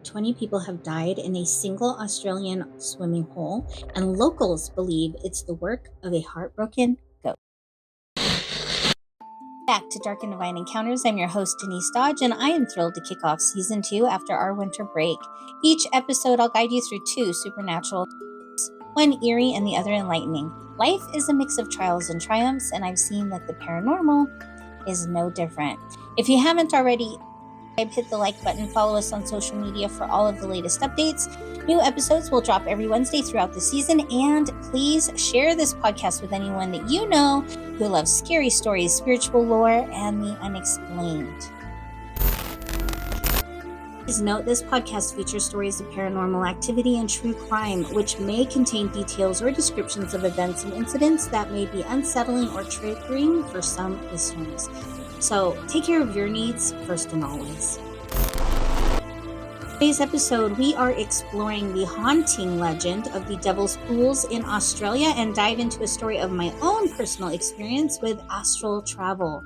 20 people have died in a single Australian swimming hole, and locals believe it's the work of a heartbroken ghost. Back to Dark and Divine Encounters. I'm your host, Denise Dodge, and I am thrilled to kick off season 2 after our winter break. Each episode, I'll guide you through 2 supernatural, one eerie and the other enlightening. Life is a mix of trials and triumphs, and I've seen that the paranormal is no different. If you haven't already, hit the like button, follow us on social media for all of the latest updates. New episodes will drop every Wednesday throughout the season, and please share this podcast with anyone that you know who loves scary stories, spiritual lore, and the unexplained. Please note this podcast features stories of paranormal activity and true crime, which may contain details or descriptions of events and incidents that may be unsettling or triggering for some listeners. So take care of your needs first and always. Today's episode, we are exploring the haunting legend of the Devil's Pools in Australia and dive into a story of my own personal experience with Astral Travel.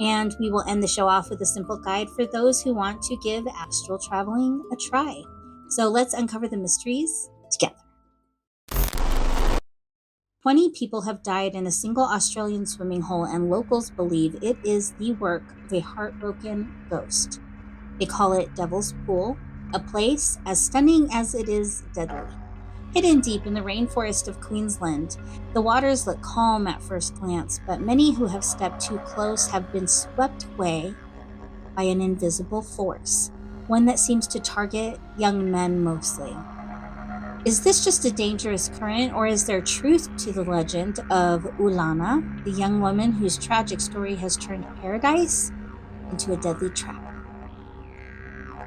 And we will end the show off with a simple guide for those who want to give astral traveling a try. So let's uncover the mysteries together. 20 people have died in a single Australian swimming hole, and locals believe it is the work of a heartbroken ghost. They call it Devil's Pool, a place as stunning as it is deadly. Hidden deep in the rainforest of Queensland, the waters look calm at first glance, but many who have stepped too close have been swept away by an invisible force, one that seems to target young men mostly. Is this just a dangerous current, or is there truth to the legend of Ulana, the young woman whose tragic story has turned paradise into a deadly trap?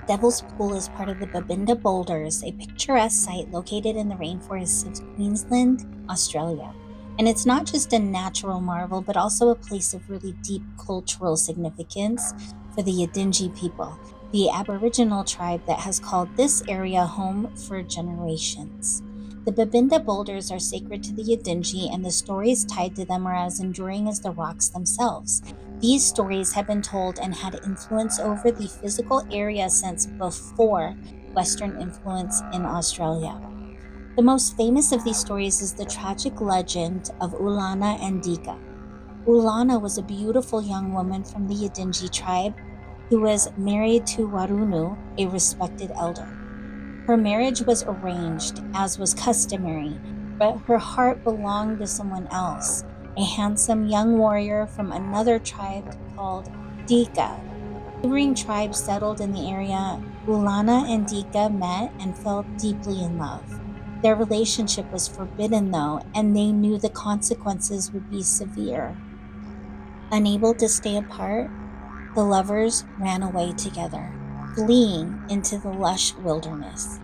Devil's Pool is part of the Babinda Boulders, a picturesque site located in the rainforests of Queensland, Australia. And it's not just a natural marvel, but also a place of really deep cultural significance for the Yidinji people, the Aboriginal tribe that has called this area home for generations. The Babinda Boulders are sacred to the Yidinji, and the stories tied to them are as enduring as the rocks themselves. These stories have been told and had influence over the physical area since before Western influence in Australia. The most famous of these stories is the tragic legend of Ulana and Dika. Ulana was a beautiful young woman from the Yidinji tribe who was married to Warunu, a respected elder. Her marriage was arranged, as was customary, but her heart belonged to someone else, a handsome young warrior from another tribe called Dika. Neighboring tribes settled in the area. Ulana and Dika met and fell deeply in love. Their relationship was forbidden, though, and they knew the consequences would be severe. Unable to stay apart, the lovers ran away together, fleeing into the lush wilderness.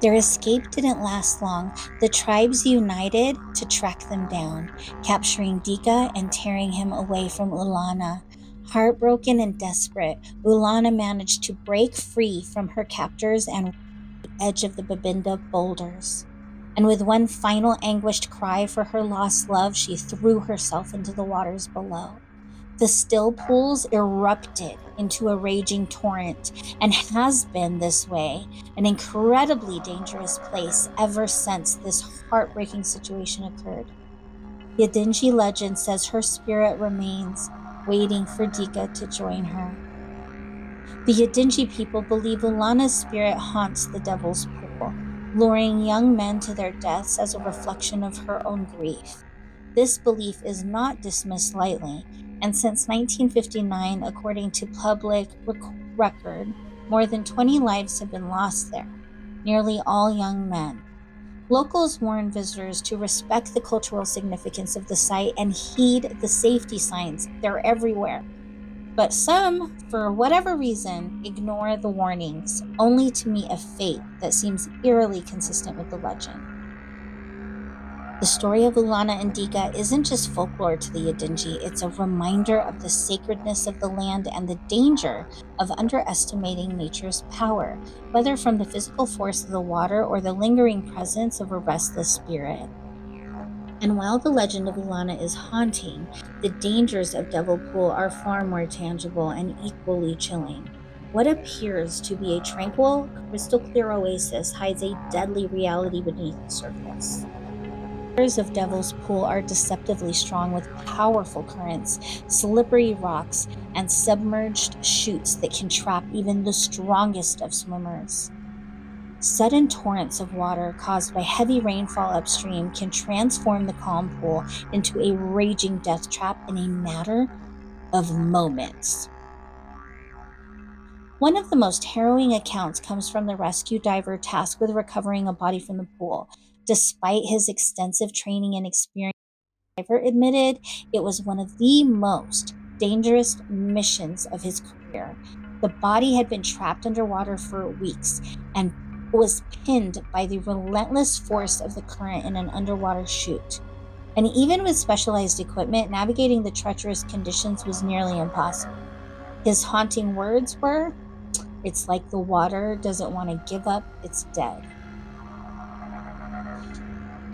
Their escape didn't last long. The tribes united to track them down, capturing Dika and tearing him away from Ulana. Heartbroken and desperate, Ulana managed to break free from her captors and reach the edge of the Babinda Boulders. And with one final anguished cry for her lost love, she threw herself into the waters below. The still pools erupted into a raging torrent and has been this way, an incredibly dangerous place ever since this heartbreaking situation occurred. Yidinji legend says her spirit remains, waiting for Dika to join her. The Yidinji people believe Ulana's spirit haunts the Devil's Pool, luring young men to their deaths as a reflection of her own grief. This belief is not dismissed lightly, and since 1959, according to public record, more than 20 lives have been lost there, nearly all young men. Locals warn visitors to respect the cultural significance of the site and heed the safety signs. They're everywhere. But some, for whatever reason, ignore the warnings, only to meet a fate that seems eerily consistent with the legend. The story of Ulana and Dika isn't just folklore to the Yidinji, it's a reminder of the sacredness of the land and the danger of underestimating nature's power, whether from the physical force of the water or the lingering presence of a restless spirit. And while the legend of Ulana is haunting, the dangers of Devil Pool are far more tangible and equally chilling. What appears to be a tranquil, crystal clear oasis hides a deadly reality beneath the surface. Waters of Devil's Pool are deceptively strong with powerful currents, slippery rocks, and submerged chutes that can trap even the strongest of swimmers. Sudden torrents of water caused by heavy rainfall upstream can transform the calm pool into a raging death trap in a matter of moments. One of the most harrowing accounts comes from the rescue diver tasked with recovering a body from the pool. Despite his extensive training and experience, the diver admitted it was one of the most dangerous missions of his career. The body had been trapped underwater for weeks and was pinned by the relentless force of the current in an underwater chute. And even with specialized equipment, navigating the treacherous conditions was nearly impossible. His haunting words were, "It's like the water doesn't want to give up, it's dead."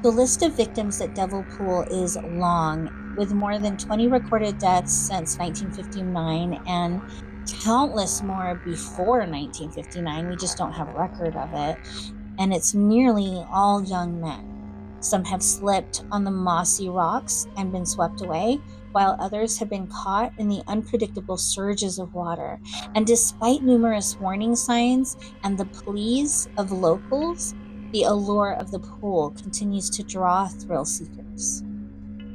The list of victims at Devil Pool is long, with more than 20 recorded deaths since 1959 and countless more before 1959. We just don't have record of it. And it's nearly all young men. Some have slipped on the mossy rocks and been swept away, while others have been caught in the unpredictable surges of water. And despite numerous warning signs and the pleas of locals, the allure of the pool continues to draw thrill seekers.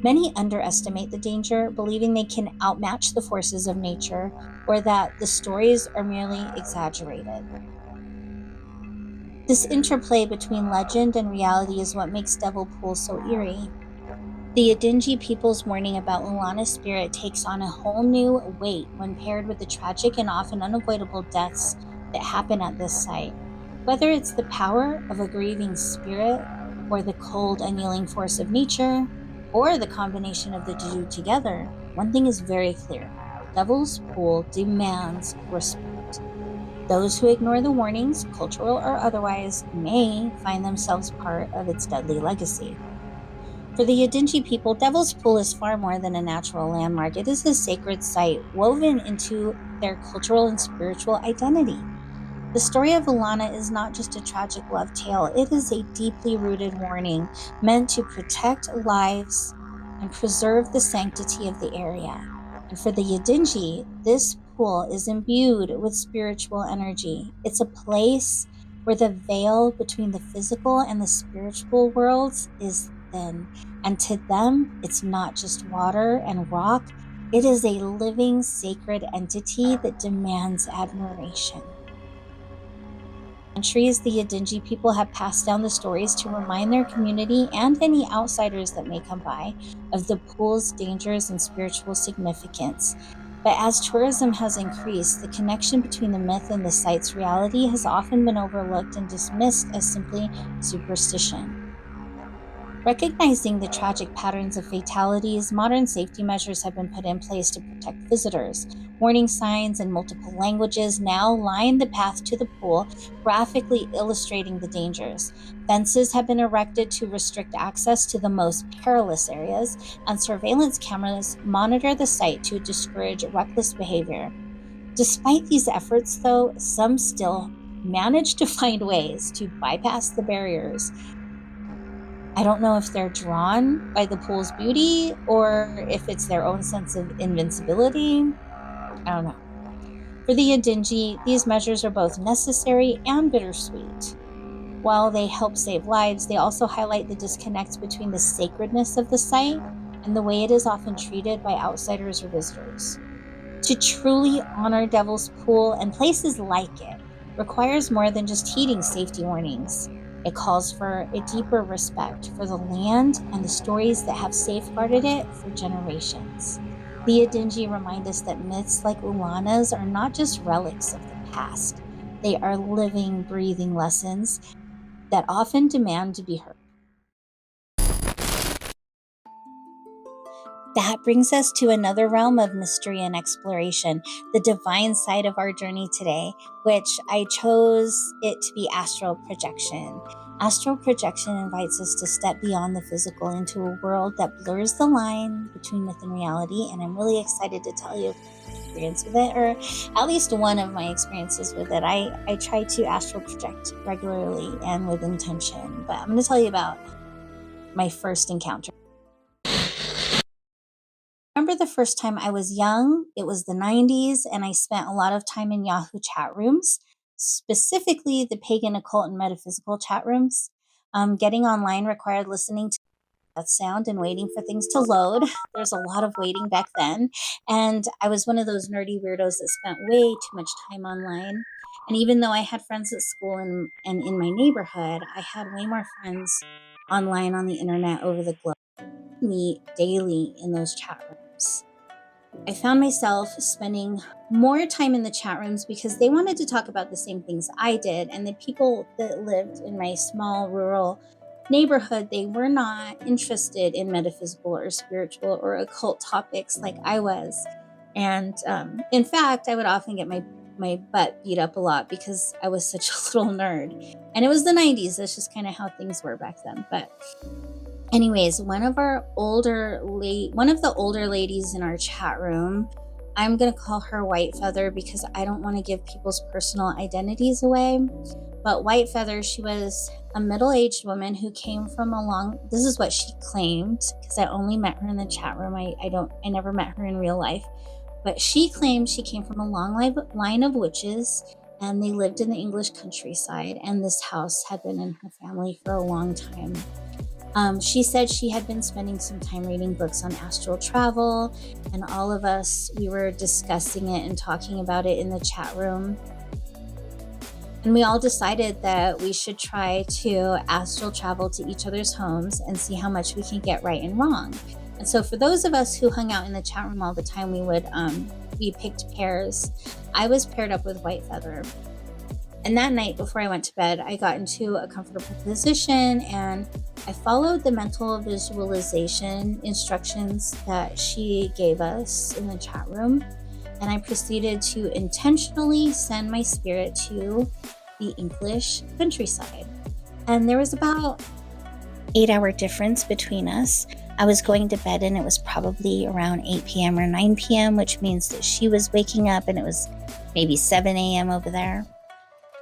Many underestimate the danger, believing they can outmatch the forces of nature or that the stories are merely exaggerated. This interplay between legend and reality is what makes Devil Pool so eerie. The Yidinji people's warning about Lulana's spirit takes on a whole new weight when paired with the tragic and often unavoidable deaths that happen at this site. Whether it's the power of a grieving spirit, or the cold, unyielding force of nature, or the combination of the two together, one thing is very clear: Devil's Pool demands respect. Those who ignore the warnings, cultural or otherwise, may find themselves part of its deadly legacy. For the Yidinji people, Devil's Pool is far more than a natural landmark. It is a sacred site woven into their cultural and spiritual identity. The story of Alana is not just a tragic love tale, it is a deeply rooted warning meant to protect lives and preserve the sanctity of the area. And for the Yidinji, this pool is imbued with spiritual energy. It's a place where the veil between the physical and the spiritual worlds is thin. And to them, it's not just water and rock, it is a living, sacred entity that demands admiration. Centuries, the Yidinji people have passed down the stories to remind their community and any outsiders that may come by of the pool's dangers and spiritual significance. But as tourism has increased, the connection between the myth and the site's reality has often been overlooked and dismissed as simply superstition. Recognizing the tragic patterns of fatalities, modern safety measures have been put in place to protect visitors. Warning signs in multiple languages now line the path to the pool, graphically illustrating the dangers. Fences have been erected to restrict access to the most perilous areas, and surveillance cameras monitor the site to discourage reckless behavior. Despite these efforts, though, some still manage to find ways to bypass the barriers. I don't know if they're drawn by the pool's beauty or if it's their own sense of invincibility. I don't know. For the Yidinji, these measures are both necessary and bittersweet. While they help save lives, they also highlight the disconnect between the sacredness of the site and the way it is often treated by outsiders or visitors. To truly honor Devil's Pool and places like it requires more than just heeding safety warnings. It calls for a deeper respect for the land and the stories that have safeguarded it for generations. The Yidinji remind us that myths like Ulana's are not just relics of the past, they are living, breathing lessons that often demand to be heard. That brings us to another realm of mystery and exploration, the divine side of our journey today, which I chose it to be astral projection. Astral projection invites us to step beyond the physical into a world that blurs the line between myth and reality, and I'm really excited to tell you experience with it, or at least one of my experiences with it. I try to astral project regularly and with intention, but I'm going to tell you about my first encounter. I remember the first time I was young. It was the 90s, and I spent a lot of time in Yahoo chat rooms, specifically the pagan, occult, and metaphysical chat rooms. Getting online required listening to that sound and waiting for things to load. There's a lot of waiting back then. And I was one of those nerdy weirdos that spent way too much time online. And even though I had friends at school and in my neighborhood, I had way more friends online on the internet over the globe. Meet daily in those chat rooms. I found myself spending more time in the chat rooms because they wanted to talk about the same things I did. And the people that lived in my small rural neighborhood, they were not interested in metaphysical or spiritual or occult topics like I was. And in fact, I would often get my butt beat up a lot because I was such a little nerd. And it was the 90s. That's just kind of how things were back then. But anyways, one of the older ladies in our chat room, I'm going to call her White Feather because I don't want to give people's personal identities away. But White Feather, she was a middle-aged woman who came from this is what she claimed, because I only met her in the chat room. I never met her in real life. But she claimed she came from a long line of witches, and they lived in the English countryside, and this house had been in her family for a long time. She said she had been spending some time reading books on astral travel, and all of us, we were discussing it and talking about it in the chat room. And we all decided that we should try to astral travel to each other's homes and see how much we can get right and wrong. And so for those of us who hung out in the chat room all the time, we picked pairs. I was paired up with White Feather. And that night before I went to bed, I got into a comfortable position and I followed the mental visualization instructions that she gave us in the chat room. And I proceeded to intentionally send my spirit to the English countryside. And there was about 8-hour difference between us. I was going to bed and it was probably around 8 p.m. or 9 p.m., which means that she was waking up and it was maybe 7 a.m. over there.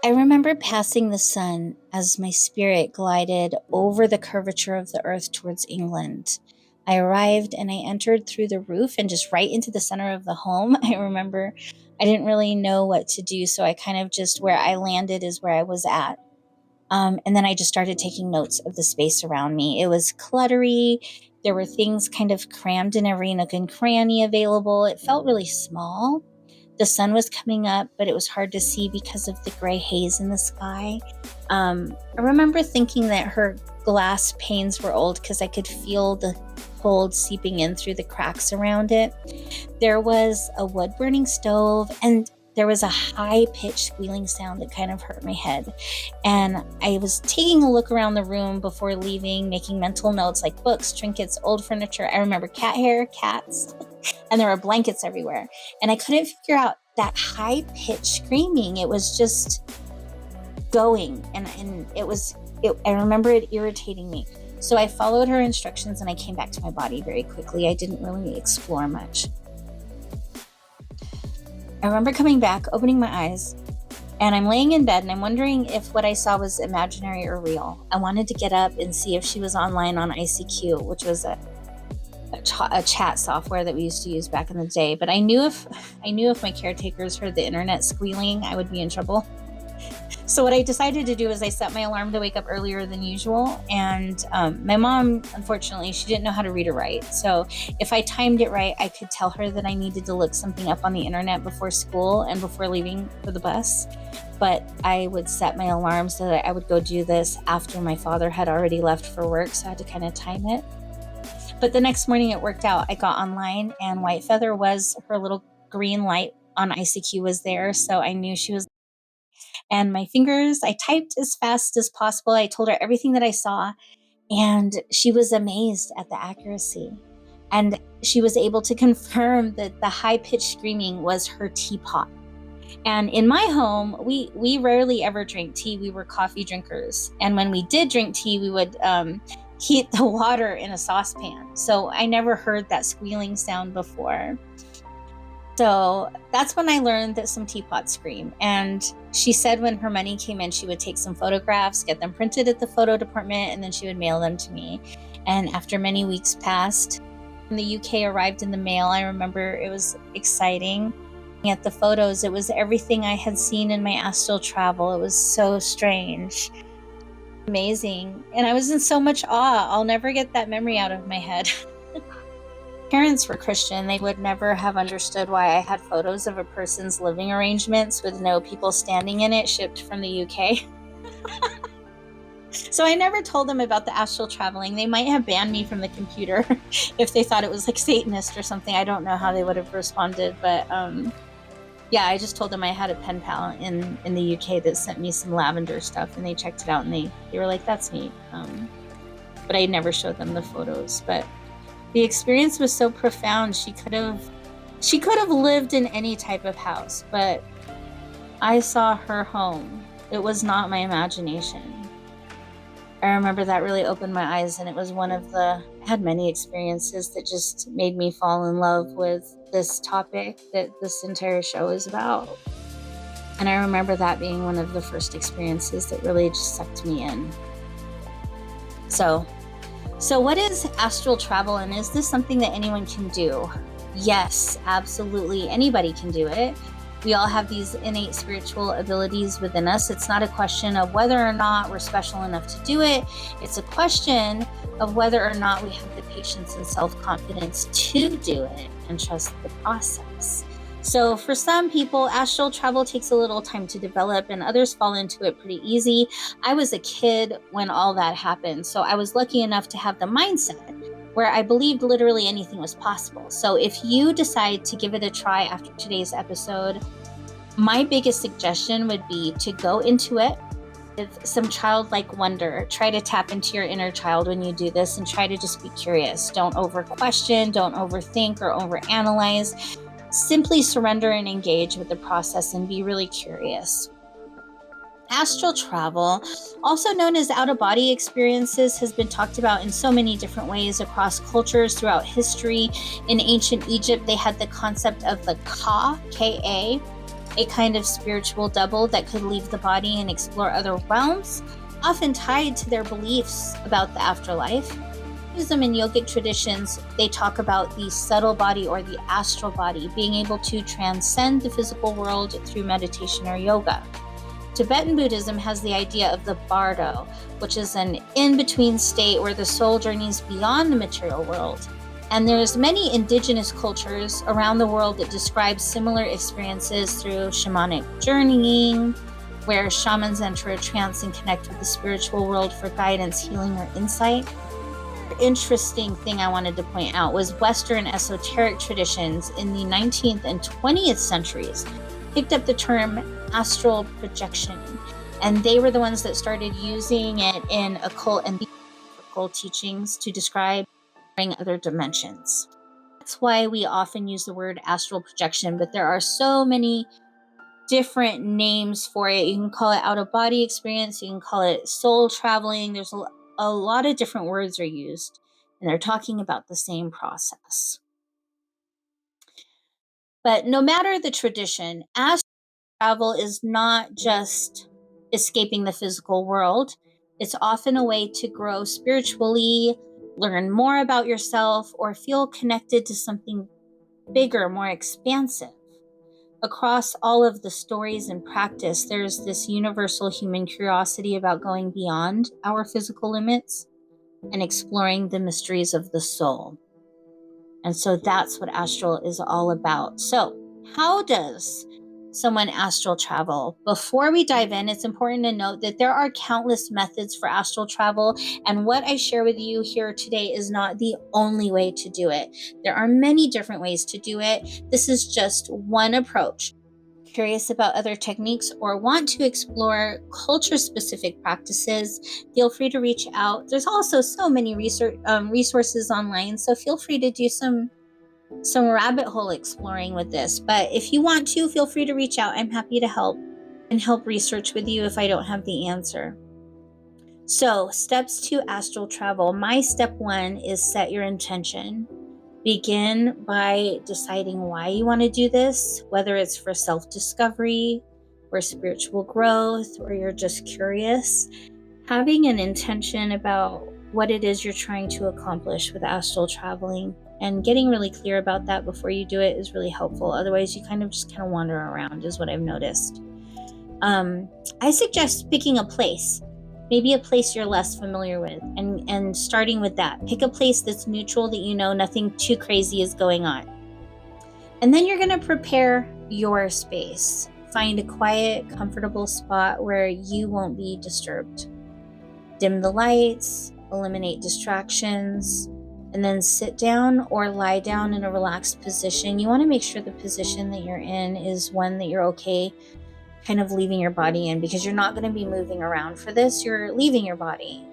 I remember passing the sun as my spirit glided over the curvature of the earth towards England. I arrived and I entered through the roof and just right into the center of the home. I remember I didn't really know what to do, so I kind of just, where I landed is where I was at. And then I just started taking notes of the space around me. It was cluttery. There were things kind of crammed in every nook and cranny available. It felt really small. The sun was coming up, but it was hard to see because of the gray haze in the sky. I remember thinking that her glass panes were old because I could feel the cold seeping in through the cracks around it. There was a wood-burning stove, and there was a high-pitched squealing sound that kind of hurt my head. And I was taking a look around the room before leaving, making mental notes like books, trinkets, old furniture. I remember cat hair, cats, and there were blankets everywhere. And I couldn't figure out that high-pitched screaming. It was just going, and I remember it irritating me. So I followed her instructions and I came back to my body very quickly. I didn't really explore much. I remember coming back, opening my eyes, and I'm laying in bed and I'm wondering if what I saw was imaginary or real. I wanted to get up and see if she was online on ICQ, which was a chat software that we used to use back in the day. But I knew if my caretakers heard the internet squealing, I would be in trouble. So what I decided to do is I set my alarm to wake up earlier than usual. And my mom, unfortunately, she didn't know how to read or write. So if I timed it right, I could tell her that I needed to look something up on the internet before school and before leaving for the bus. But I would set my alarm so that I would go do this after my father had already left for work. So I had to kind of time it. But the next morning it worked out. I got online and White Feather her little green light on ICQ was there. So I knew she was. And my fingers, I typed as fast as possible. I told her everything that I saw, and she was amazed at the accuracy. And she was able to confirm that the high-pitched screaming was her teapot. And in my home, we rarely ever drank tea. We were coffee drinkers. And when we did drink tea, we would heat the water in a saucepan. So I never heard that squealing sound before. So that's when I learned that some teapots scream. And she said when her money came in, she would take some photographs, get them printed at the photo department, and then she would mail them to me. And after many weeks passed, when the UK arrived in the mail, I remember it was exciting. At the photos, it was everything I had seen in my astral travel. It was so strange, amazing. And I was in so much awe. I'll never get that memory out of my head. Parents were Christian. They would never have understood why I had photos of a person's living arrangements with no people standing in it shipped from the UK. So I never told them about the astral traveling. They might have banned me from the computer if they thought it was like Satanist or something. I don't know how they would have responded, but yeah, I just told them I had a pen pal in the UK that sent me some lavender stuff, and they checked it out and they were like, that's neat. But I never showed them the photos. But the experience was so profound. She could have lived in any type of house, but I saw her home. It was not my imagination. I remember that really opened my eyes, and it was I had many experiences that just made me fall in love with this topic that this entire show is about. And I remember that being one of the first experiences that really just sucked me in. So what is astral travel, and is this something that anyone can do? Yes, absolutely. Anybody can do it. We all have these innate spiritual abilities within us. It's not a question of whether or not we're special enough to do it. It's a question of whether or not we have the patience and self-confidence to do it and trust the process. So for some people, astral travel takes a little time to develop, and others fall into it pretty easy. I was a kid when all that happened, so I was lucky enough to have the mindset where I believed literally anything was possible. So if you decide to give it a try after today's episode, my biggest suggestion would be to go into it with some childlike wonder. Try to tap into your inner child when you do this, and try to just be curious. Don't over question, don't overthink or overanalyze. Simply surrender and engage with the process and be really curious. Astral travel, also known as out-of-body experiences, has been talked about in so many different ways across cultures throughout history. In ancient Egypt, they had the concept of the Ka, K-A, a kind of spiritual double that could leave the body and explore other realms, often tied to their beliefs about the afterlife. Buddhism and yogic traditions, they talk about the subtle body or the astral body, being able to transcend the physical world through meditation or yoga. Tibetan Buddhism has the idea of the bardo, which is an in-between state where the soul journeys beyond the material world. And there's many indigenous cultures around the world that describe similar experiences through shamanic journeying, where shamans enter a trance and connect with the spiritual world for guidance, healing, or insight. Interesting thing I wanted to point out was Western esoteric traditions in the 19th and 20th centuries picked up the term astral projection, and they were the ones that started using it in occult and theological teachings to describe other dimensions. That's why we often use the word astral projection, but there are so many different names for it. You can call it out-of-body experience, you can call it soul traveling. There's a lot of different words are used, and they're talking about the same process. But no matter the tradition, astral travel is not just escaping the physical world. It's often a way to grow spiritually, learn more about yourself, or feel connected to something bigger, more expansive. Across all of the stories and practice, there's this universal human curiosity about going beyond our physical limits and exploring the mysteries of the soul. And so that's what astral is all about. So, how does someone astral travel? Before we dive in, it's important to note that there are countless methods for astral travel, and what I share with you here today is not the only way to do it. There are many different ways to do it. This is just one approach. Curious about other techniques or want to explore culture-specific practices, feel free to reach out. There's also so many resources online, so feel free to do some rabbit hole exploring with this. But if you want to, feel free to reach out. I'm happy to help and help research with you if I don't have the answer. So, steps to astral travel. My step one is set your intention. Begin by deciding why you want to do this, whether it's for self-discovery or spiritual growth, or you're just curious. Having an intention about what it is you're trying to accomplish with astral traveling and getting really clear about that before you do it is really helpful. Otherwise, you kind of wander around, is what I've noticed. I suggest picking a place, maybe a place you're less familiar with, and starting with that. Pick a place that's neutral, that you know nothing too crazy is going on. And then you're going to prepare your space. Find a quiet, comfortable spot where you won't be disturbed. Dim the lights, eliminate distractions, and then sit down or lie down in a relaxed position. You want to make sure the position that you're in is one that you're okay kind of leaving your body in, because you're not going to be moving around for this. You're leaving your body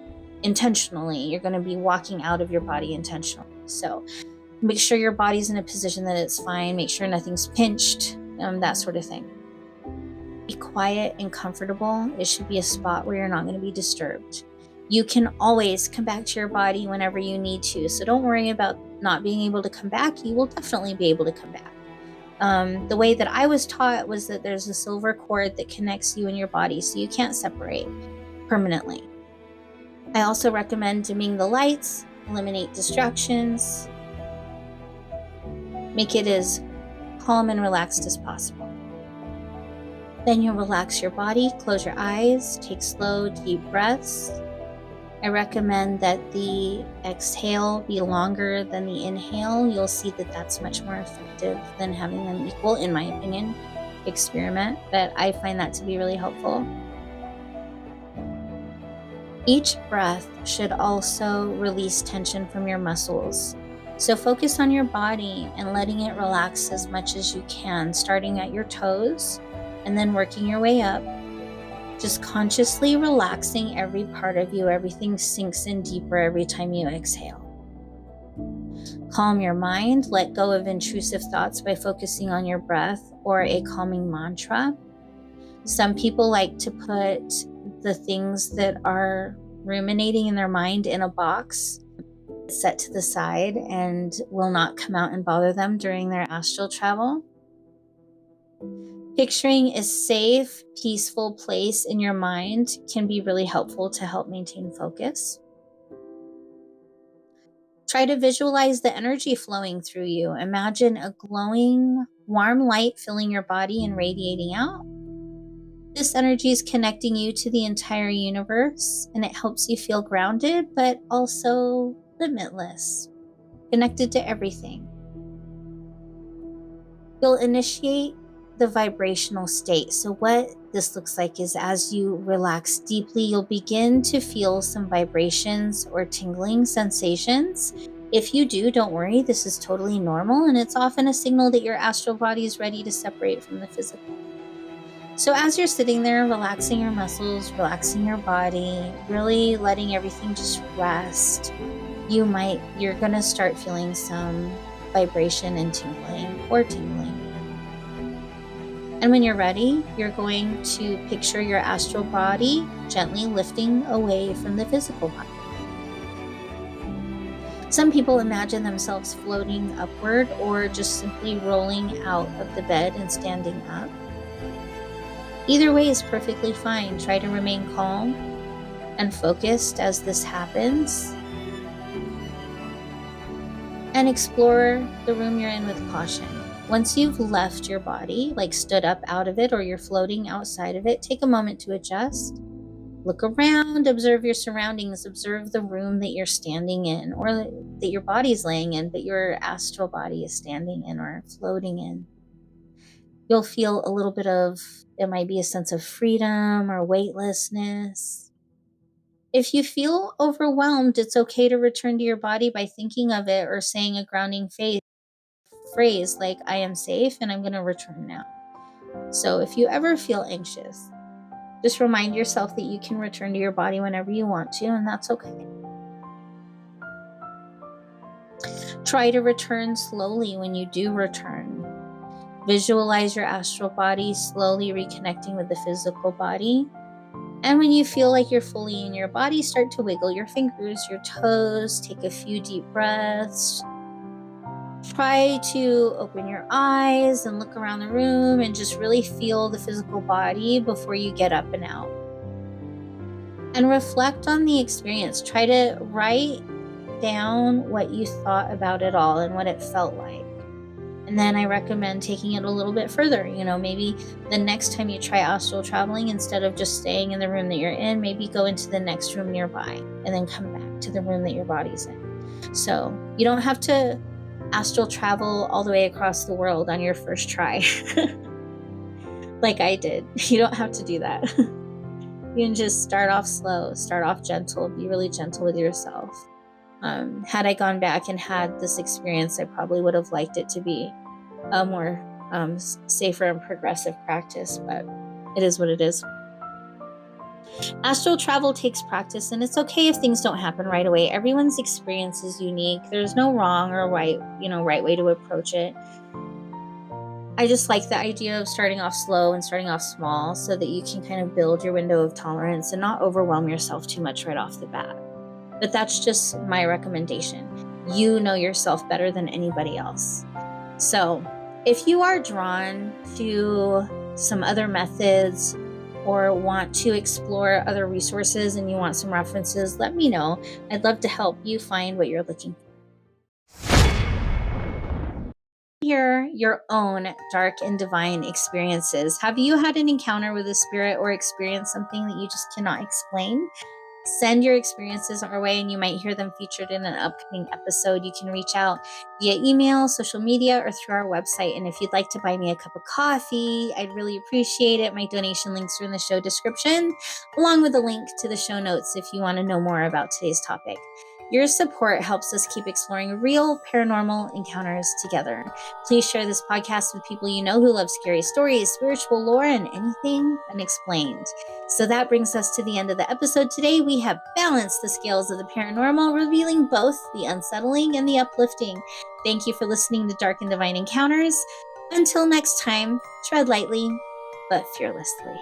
intentionally. You're going to be walking out of your body intentionally. So make sure your body's in a position that it's fine. Make sure nothing's pinched, that sort of thing. Be quiet and comfortable. It should be a spot where you're not going to be disturbed. You can always come back to your body whenever you need to. So don't worry about not being able to come back. You will definitely be able to come back. The way that I was taught was that there's a silver cord that connects you and your body, so you can't separate permanently. I also recommend dimming the lights, eliminate distractions, make it as calm and relaxed as possible. Then you'll relax your body, close your eyes, take slow, deep breaths. I recommend that the exhale be longer than the inhale. You'll see that that's much more effective than having them equal, in my opinion. Experiment, but I find that to be really helpful. Each breath should also release tension from your muscles. So focus on your body and letting it relax as much as you can, starting at your toes and then working your way up. Just consciously relaxing every part of you. Everything sinks in deeper every time you exhale. Calm your mind. Let go of intrusive thoughts by focusing on your breath or a calming mantra. Some people like to put the things that are ruminating in their mind in a box set to the side and will not come out and bother them during their astral travel. Picturing a safe, peaceful place in your mind can be really helpful to help maintain focus. Try to visualize the energy flowing through you. Imagine a glowing, warm light filling your body and radiating out. This energy is connecting you to the entire universe, and it helps you feel grounded, but also limitless, connected to everything. You'll initiate the vibrational state. So what this looks like is, as you relax deeply, you'll begin to feel some vibrations or tingling sensations. If you do, don't worry, this is totally normal, and it's often a signal that your astral body is ready to separate from the physical. So as you're sitting there, relaxing your muscles, relaxing your body, really letting everything just rest, you're going to start feeling some vibration and tingling. And when you're ready, you're going to picture your astral body gently lifting away from the physical body. Some people imagine themselves floating upward or just simply rolling out of the bed and standing up. Either way is perfectly fine. Try to remain calm and focused as this happens. And explore the room you're in with caution. Once you've left your body, like stood up out of it, or you're floating outside of it, take a moment to adjust. Look around, observe your surroundings, observe the room that you're standing in, or that your body's laying in, but your astral body is standing in or floating in. You'll feel a little bit of, it might be a sense of freedom or weightlessness. If you feel overwhelmed, it's okay to return to your body by thinking of it or saying a grounding phrase like, I am safe and I'm going to return now. So if you ever feel anxious, just remind yourself that you can return to your body whenever you want to, and that's okay. Try to return slowly when you do return. Visualize your astral body slowly reconnecting with the physical body. And when you feel like you're fully in your body, start to wiggle your fingers, your toes, take a few deep breaths. Try to open your eyes and look around the room and just really feel the physical body before you get up and out. And reflect on the experience. Try to write down what you thought about it all and what it felt like. And then I recommend taking it a little bit further. Maybe the next time you try astral traveling, instead of just staying in the room that you're in, maybe go into the next room nearby and then come back to the room that your body's in. So you don't have to astral travel all the way across the world on your first try like I did. You don't have to do that. You can just start off slow, start off gentle, be really gentle with yourself. Had I gone back and had this experience, I probably would have liked it to be a more safer and progressive practice, but it is what it is. Astral travel takes practice, and it's okay if things don't happen right away. Everyone's experience is unique. There's no wrong or right way to approach it. I just like the idea of starting off slow and starting off small so that you can kind of build your window of tolerance and not overwhelm yourself too much right off the bat. But that's just my recommendation. You know yourself better than anybody else. So if you are drawn to some other methods or want to explore other resources and you want some references, let me know. I'd love to help you find what you're looking for. Hear your own dark and divine experiences. Have you had an encounter with a spirit or experienced something that you just cannot explain? Send your experiences our way and you might hear them featured in an upcoming episode. You can reach out via email, social media, or through our website. And if you'd like to buy me a cup of coffee, I'd really appreciate it. My donation links are in the show description, along with a link to the show notes if you want to know more about today's topic. Your support helps us keep exploring real paranormal encounters together. Please share this podcast with people you know who love scary stories, spiritual lore, and anything unexplained. So that brings us to the end of the episode today. We have balanced the scales of the paranormal, revealing both the unsettling and the uplifting. Thank you for listening to Dark and Divine Encounters. Until next time, tread lightly, but fearlessly.